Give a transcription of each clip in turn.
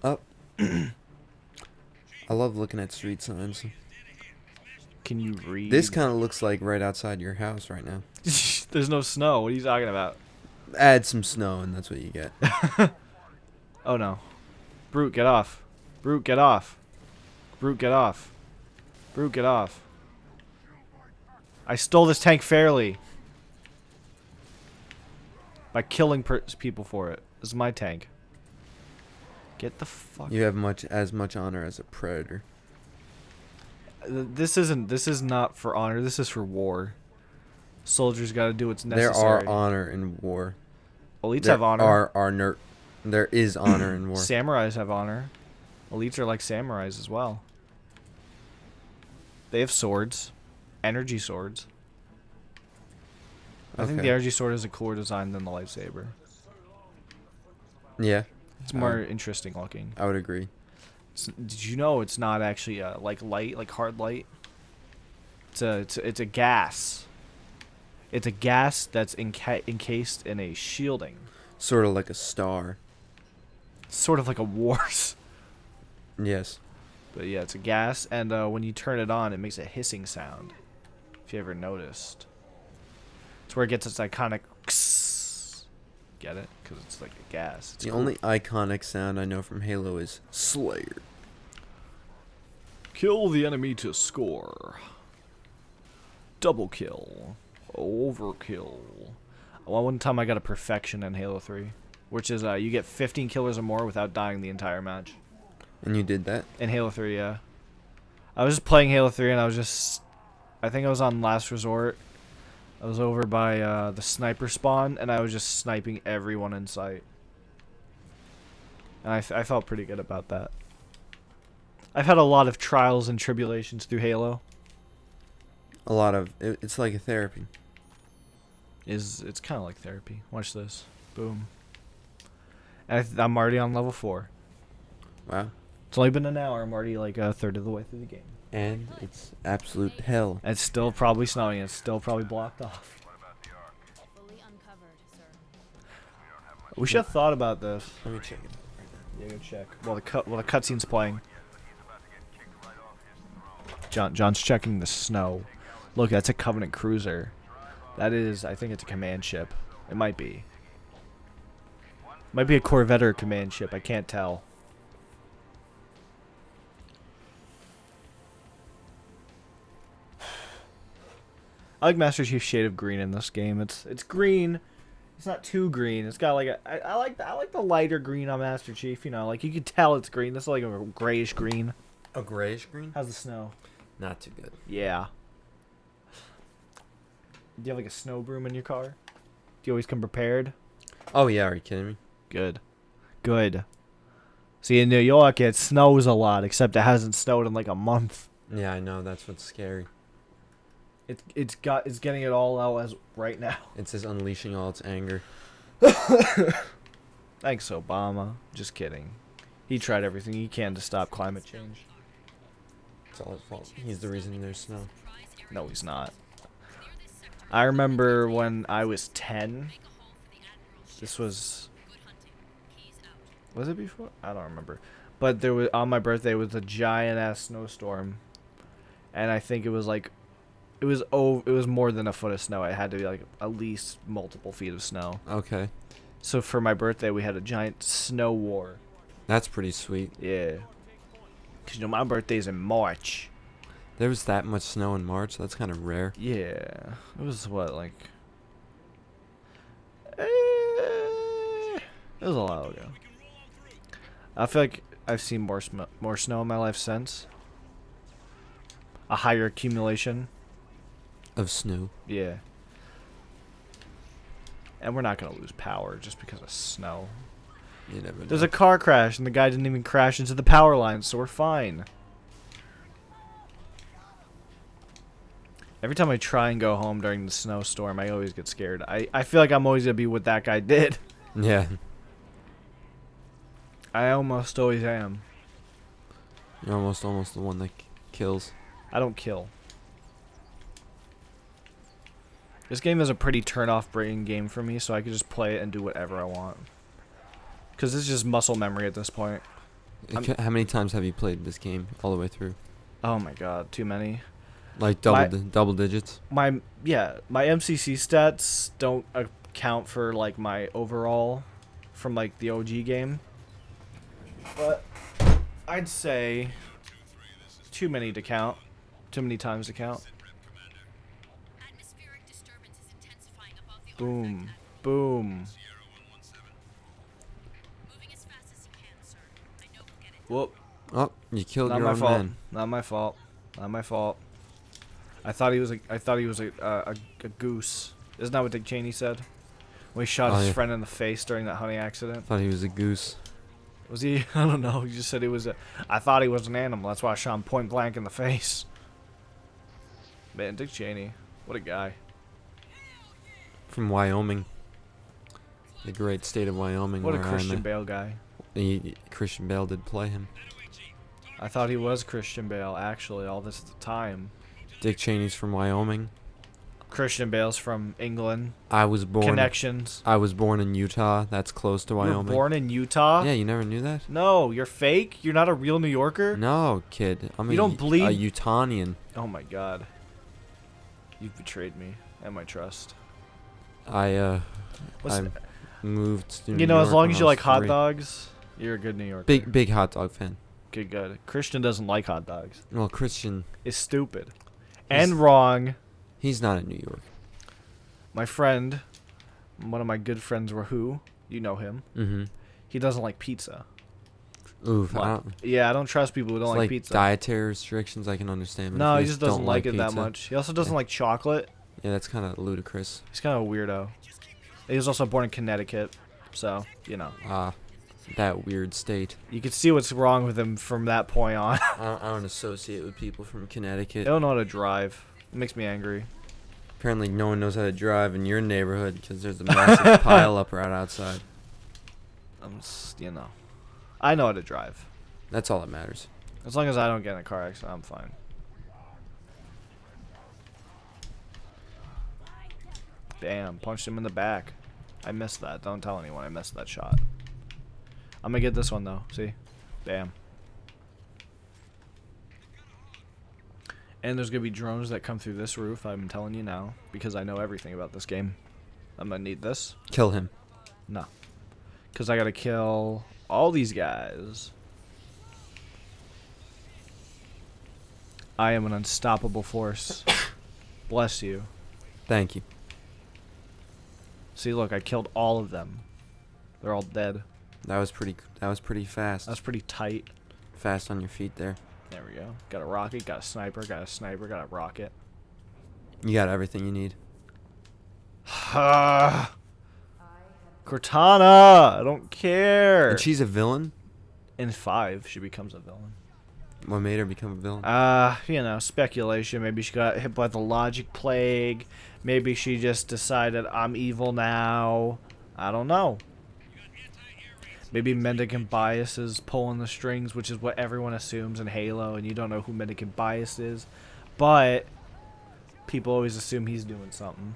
Oh, I love looking at street signs. Can you read? This kind of looks like right outside your house right now. There's no snow. What are you talking about? Add some snow and that's what you get. Oh no. Brute, get off. Brute, get off. Brute, get off. Brute, get off. I stole this tank fairly. By killing people for it. This is my tank. Get the fuck. You have as much honor as a predator. This is not for honor. This is for war. Soldiers got to do what's There necessary. are honor in war. Elites There have honor. There is honor in war. Samurais have honor. Elites are like samurais as well. They have swords. Energy swords. I think the energy sword is a cooler design than the lightsaber. Yeah, It's more interesting looking. I would agree. Did you know it's not actually like light, like hard light? It's a gas. It's a gas that's encased in a shielding. Sort of like a star. Sort of like a wars. Yes. But yeah, it's a gas, and when you turn it on, it makes a hissing sound. If you ever noticed. It's where it gets its iconic get it? Because it's like a gas. It's The cool. only iconic sound I know from Halo is Slayer. Kill the enemy to score. Double kill. Overkill. Well, one time I got a perfection in Halo 3. Which is you get 15 killers or more without dying the entire match. And you did that? In Halo 3, yeah. I was just playing Halo 3 and I think I was on Last Resort. I was over by the sniper spawn, and I was just sniping everyone in sight. And I felt pretty good about that. I've had a lot of trials and tribulations through Halo. It's like a therapy. It's kind of like therapy. Watch this. Boom. And I'm already on level 4. Wow. It's only been an hour. I'm already like a third of the way through the game. And it's absolute hell. And it's still probably snowing. It's still probably blocked off. We should have thought about this. Let me check it. Yeah, go check. While the cutscene's playing. John's checking the snow. Look, that's a Covenant cruiser. That is, I think it's a command ship. It might be. Might be a Corvette or a command ship. I can't tell. I like Master Chief's shade of green in this game. It's green. It's not too green. It's got like I like the lighter green on Master Chief. You know, like you can tell it's green. This is like a grayish green. A grayish green? How's the snow? Not too good. Yeah. Do you have like a snow broom in your car? Do you always come prepared? Oh yeah, are you kidding me? Good. Good. See, in New York, it snows a lot, except it hasn't snowed in like a month. Yeah, I know. That's what's scary. It's getting it all out as right now. It's just unleashing all its anger. Thanks, Obama. Just kidding. He tried everything he can to stop climate change. It's all his fault. He's the reason there's snow. No, he's not. I remember when I was 10. This was it before? I don't remember. But there was on my birthday was a giant ass snowstorm, and I think it was more than a foot of snow. It had to be like at least multiple feet of snow. Okay. So for my birthday, we had a giant snow war. That's pretty sweet. Yeah. Cause you know my birthday's in March. There was that much snow in March. That's kind of rare. Yeah. It was what like. It was a while ago. I feel like I've seen more snow in my life since. A higher accumulation. Of snow. Yeah. And we're not going to lose power just because of snow. You never know. There's a car crash and the guy didn't even crash into the power line, so we're fine. Every time I try and go home during the snowstorm, I always get scared. I feel like I'm always going to be what that guy did. Yeah. I almost always am. You're almost the one that kills. I don't kill. This game is a pretty turn-off brain game for me, so I can just play it and do whatever I want. Because it's just muscle memory at this point. I'm- How many times have you played this game all the way through? Oh my god, too many. Like My- double digits? My MCC stats don't account for like my overall from like the OG game. But I'd say too many to count. Too many times to count. Atmospheric disturbance is intensifying above the Boom. artifact, Admiral. Boom. Moving as fast as you can, sir. I know we'll get it. Whoop. Oh, you killed Not your my own fault. man. Not my fault. Not my fault. I thought he was a goose. Isn't that what Dick Cheney said? When he shot Oh, his yeah. friend in the face during that hunting accident. Thought he was a goose. Was he? I don't know. He just said he was a. I thought he was an animal. That's why I shot him point blank in the face. Man, Dick Cheney, what a guy. From Wyoming. The great state of Wyoming. What a where Christian Bale guy. Christian Bale did play him. I thought he was Christian Bale actually all this time. Dick Cheney's from Wyoming. Christian Bale's from England. I was born. Connections. I was born in Utah. That's close to You were Wyoming. born in Utah? Yeah, you never knew that? No, you're fake. You're not a real New Yorker. No, kid. I'm You don't a bleed- Utahnian. Oh my God. You've betrayed me and my trust. I Listen, moved to you New know, as York long when as I you was like hot 3. dogs, you're a good New Yorker. Big hot dog fan. Good, good. Christian doesn't like hot dogs. Well, Christian, It's stupid. He's- And wrong. he's not in New York. My friend, one of my good friends, Rahu, you know him. Mm-hmm. He doesn't like pizza. Oof. What? I don't, Yeah, I don't trust people who don't it's like like pizza. dietary restrictions I can understand. but No, if he you just doesn't don't like it that pizza- much. He also doesn't Yeah. like chocolate. Yeah, that's kind of ludicrous. He's kind of a weirdo. He was also born in Connecticut, so, you know. That weird state. You can see what's wrong with him from that point on. I don't associate with people from They Connecticut. don't know how to drive. It makes me angry. Apparently, no one knows how to drive in your neighborhood because there's a massive pile up right outside. You know. I know how to drive. That's all that matters. As long as I don't get in a car accident, I'm fine. Bam, punched him in the back. I missed that. Don't tell anyone I missed that shot. I'm gonna get this one though. See? Bam. And there's gonna be drones that come through this roof, I'm telling you now, because I know everything about this game. I'm gonna need this. Kill him. No. Because I gotta kill all these guys. I am an unstoppable force. Bless you. Thank you. See, look, I killed all of them. They're all dead. That was pretty fast. That's pretty tight. Fast on your feet there. There we go. Got a rocket, got a sniper, got a rocket. You got everything you need. Cortana! I don't care. And she's a villain? In 5, she becomes a villain. What made her become a villain? You know, speculation. Maybe she got hit by the logic plague. Maybe she just decided I'm evil now. I don't know. Maybe mendicant bias is pulling the strings, which is what everyone assumes in Halo, and you don't know who mendicant bias is. But people always assume he's doing something.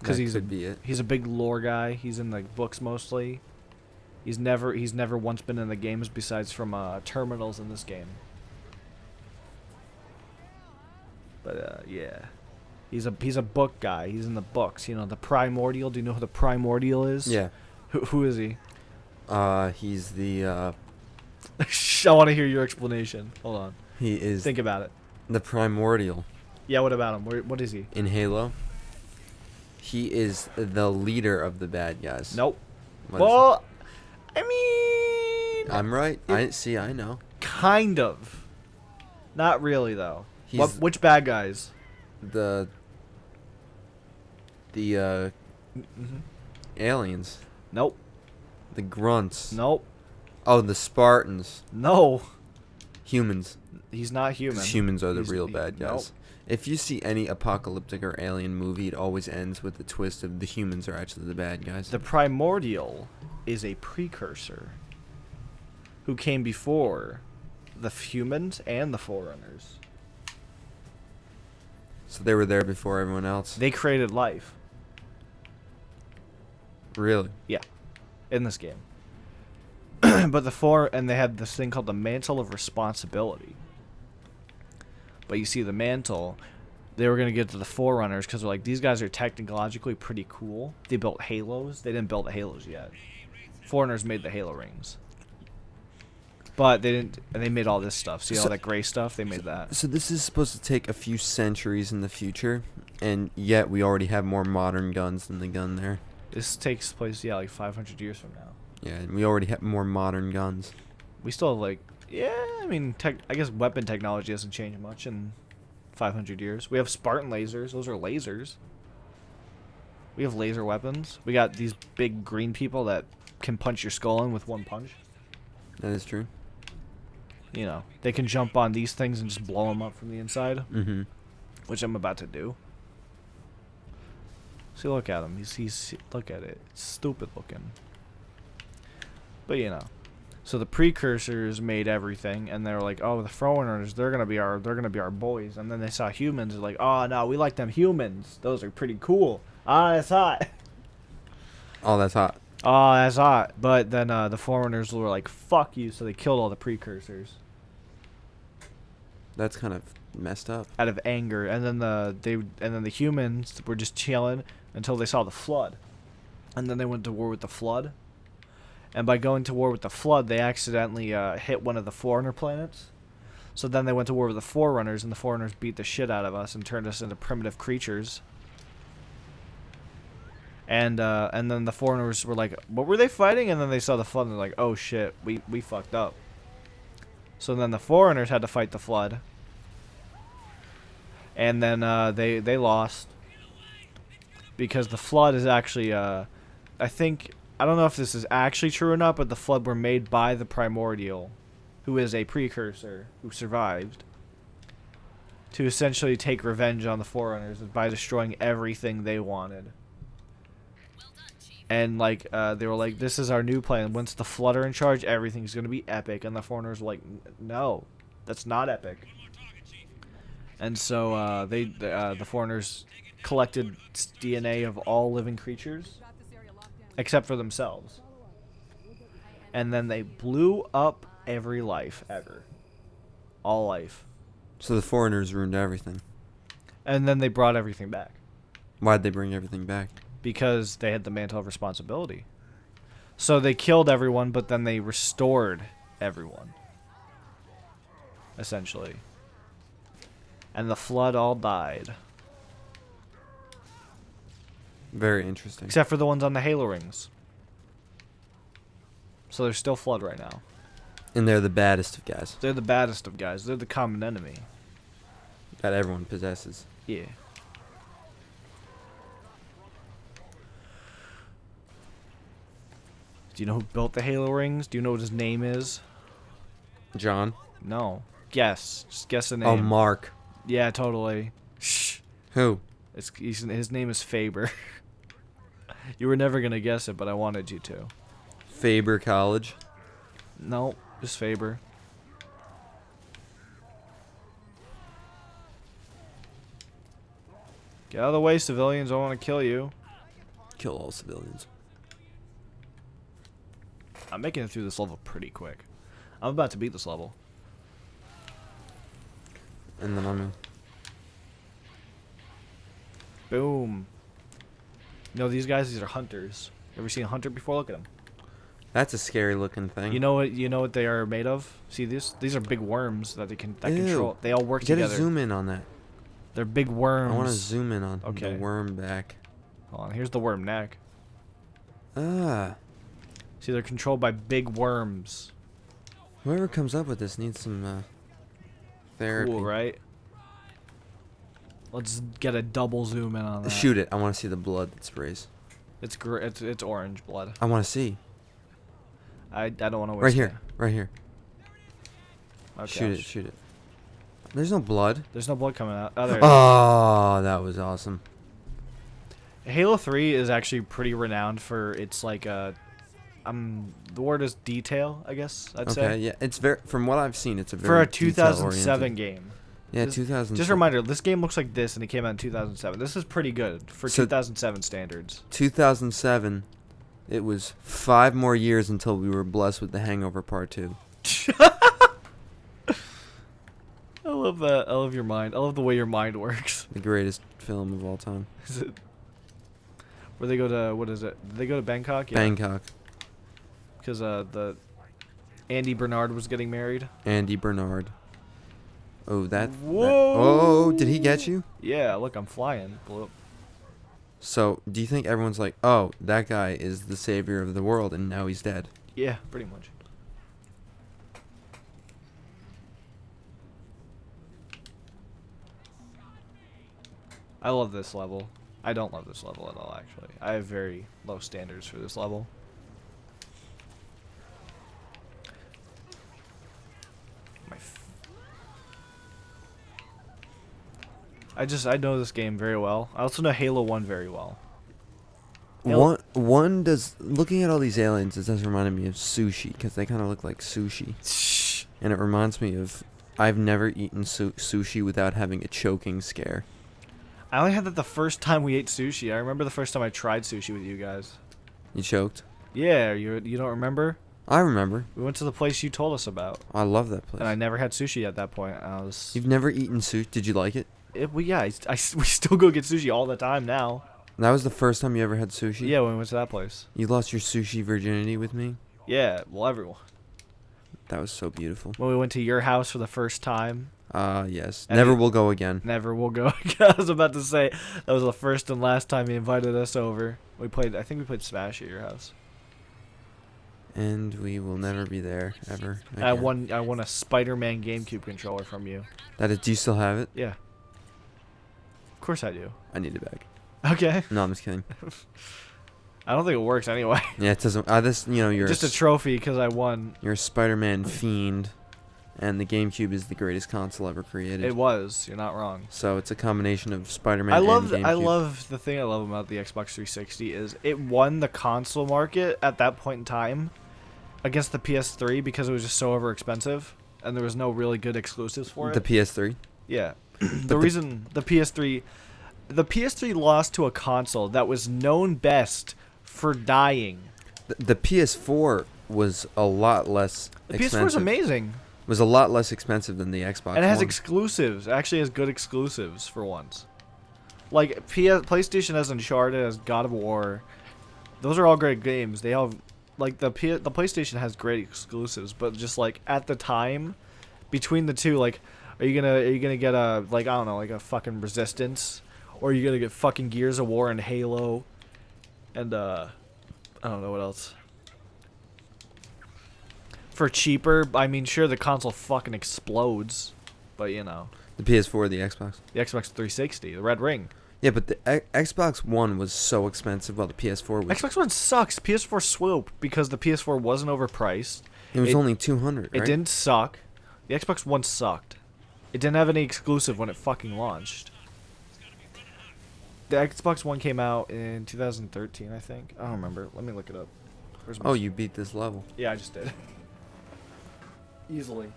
Because That he's could be it. he's a big lore guy. He's in the books mostly. He's never once been in the games besides from terminals in this game. But yeah, he's a book guy. He's in the books. You know, the Primordial. Do you know who the Primordial is? Yeah. Who is he? He's the I want to hear your explanation. Hold on. he is Think about it. the primordial Yeah. What about him? What is he? in Halo. He is the leader of the bad guys. Nope. What is Well, I mean, he? I'm right. I know. kind of. Not really though. He's Which bad guys? the aliens, Nope. the grunts. Nope. Oh, the Spartans. No. Humans. He's not human. 'Cause humans are the He's- real he- bad nope. guys. If you see any apocalyptic or alien movie, it always ends with the twist of the humans are actually the bad guys. The Primordial is a precursor who came before the humans and the Forerunners. So they were there before everyone else. They created life Really? in this game. But they had this thing called the Mantle of Responsibility. But you see, the Mantle, they were gonna give it to the Forerunners because they're like, these guys are technologically pretty cool. They built Halos. They didn't build the Halos yet. Forerunners made the Halo rings. But they didn't, and they made all this stuff. See all that gray stuff? They made that. So this is supposed to take a few centuries in the future, and yet we already have more modern guns than the gun there. This takes place, yeah, like 500 years from now. Yeah, and we already have more modern guns. We still have, like, yeah, I mean, I guess weapon technology hasn't changed much in 500 years. We have Spartan lasers. Those are lasers. We have laser weapons. We got these big green people that can punch your skull in with one punch. That is true. You know, they can jump on these things and just blow them up from the inside, Mm-hmm. which I'm about to do. See, look at him. He's look at it. It's stupid looking. But you know, so the precursors made everything, and they were like, "Oh, the Forerunners, they're gonna be our boys." And then they saw humans, they're like, "Oh no, we like them humans. Those are pretty cool. Ah, that's hot. Oh, that's hot. Oh, that's hot." But then the Forerunners were like, "Fuck you," so they killed all the precursors That's kind of messed up. out of anger. And then the humans were just chilling until they saw the flood, and then they went to war with the flood. And by going to war with the flood, they accidentally hit one of the Forerunner planets. So then they went to war with the Forerunners, and the Forerunners beat the shit out of us and turned us into primitive creatures. And then the Forerunners were like, "What were they fighting?" And then they saw the flood, and they're like, "Oh shit, we fucked up." So then the Forerunners had to fight the flood. And then they lost. Because the flood is actually, I don't know if this is actually true or not, but the flood were made by the Primordial, who is a precursor who survived, to essentially take revenge on the Forerunners by destroying everything they wanted. And like they were like, "This is our new plan. Once the Flood are in charge, everything's gonna be epic." And the Foreigners were like, "No, that's not epic." And so the Foreigners collected DNA of all living creatures, except for themselves. And then they blew up every life ever, all life. So the Foreigners ruined everything. And then they brought everything back. Why'd they bring everything back? Because they had the Mantle of Responsibility. So they killed everyone, but then they restored everyone. Essentially. And the Flood all died. Very interesting. Except for the ones on the Halo rings. So they're still Flood right now. And they're the baddest of guys They're the baddest of guys. They're the common enemy. that everyone possesses. Yeah. Do you know who built the Halo rings? Do you know what his name is? John? No. Guess. Just guess the name. Oh, Mark. Yeah, totally. Shh. Who? His name is Faber. You were never going to guess it, but I wanted you to. Faber College. No, just Faber. Get out of the way, civilians. I want to kill you. Kill all civilians. I'm making it through this level pretty quick. I'm about to beat this level. And then I'm... Boom. You know these guys? These are hunters. Ever seen a hunter before? Look at them. That's a scary looking thing. You know what they are made of? See this? These are big worms that Ew. control. They all work Get together. a zoom in on that. They're big worms. I want to zoom in on Okay. the worm back. Hold on. Here's the worm neck. Ah. See, they're controlled by big worms. Whoever comes up with this needs some therapy. Cool, right? Let's get a double zoom in on that. Shoot it. I want to see the blood that sprays. It's it's orange blood. I want to see. I don't want to waste Right here. Right here. it. Okay, Shoot it. Shoot it. There's no blood. There's no blood coming out. Oh, there it is. Oh, that was awesome. Halo 3 is actually pretty renowned for its like the word is detail, I guess I'd Okay, say. yeah. It's very, from what I've seen, it's a very For a 2007 detail-oriented. game. Yeah, This- 2007. Just a reminder, this game looks like this and it came out in 2007. This is pretty good for So- 2007 standards. 2007 It was 5 more years until we were blessed with The Hangover Part 2. I love that. I love your mind. I love the way your mind works. The greatest film of all time. Is it? Where they go to, what is it? Did they go to Bangkok? Yeah. Bangkok. Because the Andy Bernard was getting married. Andy Bernard. Oh, Whoa! Oh, did he get you? Yeah, look, I'm flying. Blew up. So, do you think everyone's like, oh, that guy is the savior of the world and now he's dead? Yeah, pretty much. I love this level. I don't love this level at all, actually. I have very low standards for this level. I know this game very well. I also know Halo 1 very well. One does, looking at all these aliens, it does remind me of sushi, because they kind of look like sushi. And it reminds me of, I've never eaten sushi without having a choking scare. I only had that the first time we ate sushi. I remember the first time I tried sushi with you guys. You choked? Yeah, you don't remember? I remember. We went to the place you told us about. I love that place. And I never had sushi at that point. You've never eaten sushi? Did you like it? We still go get sushi all the time now. That was the first time you ever had sushi? Yeah, when we went to that place. You lost your sushi virginity with me? Yeah, well, everyone. That was so beautiful. When we went to your house for the first time. Yes. And Never will go again. Never will go. I was about to say, that was the first and last time he invited us over. I think we played Smash at your house. And we will never be there, ever. I again. won a Spider-Man GameCube controller from you. Do you still have it? Yeah. Of course I do. I need it back. Okay. No, I'm just kidding. I don't think it works anyway. Yeah, it doesn't. You're Just a trophy because I won. You're a Spider-Man fiend, and the GameCube is the greatest console ever created. It was. You're not wrong. So it's a combination of Spider-Man I and love GameCube. the thing I love about the Xbox 360 is it won the console market at that point in time against the PS3 because it was just so overexpensive and there was no really good exclusives for it. The PS3. Yeah. The reason the PS3 lost to a console that was known best for dying. The PS4 was a lot less The expensive. PS4 is amazing. Was a lot less expensive than the Xbox And it has One. exclusives. It actually has good exclusives for once. Like PlayStation has Uncharted, has God of War. Those are all great games. They have like the PlayStation has great exclusives, but just like at the time between the two, like are you gonna get a like I don't know, like a fucking Resistance, or are you gonna get fucking Gears of War and Halo and I don't know what else. For cheaper, I mean sure the console fucking explodes, but you know. The PS4 or the Xbox? The Xbox 360, the Red Ring. Yeah, but the Xbox One was so expensive while the PS4 was... Xbox One sucks. PS4 swooped because the PS4 wasn't overpriced. It was only $200, right? It didn't suck. The Xbox One sucked. It didn't have any exclusive when it fucking launched. The Xbox One came out in 2013, I think. I don't remember. Let me look it up. Where's my Oh, you beat this level. Yeah, I just did. Easily.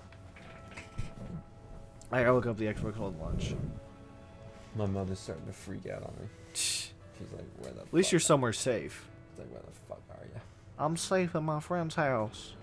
I gotta look up the Xbox One launch. My mother's starting to freak out on me. She's like, where the At least you're somewhere safe. It's like, where the fuck are you? I'm safe at my friend's house.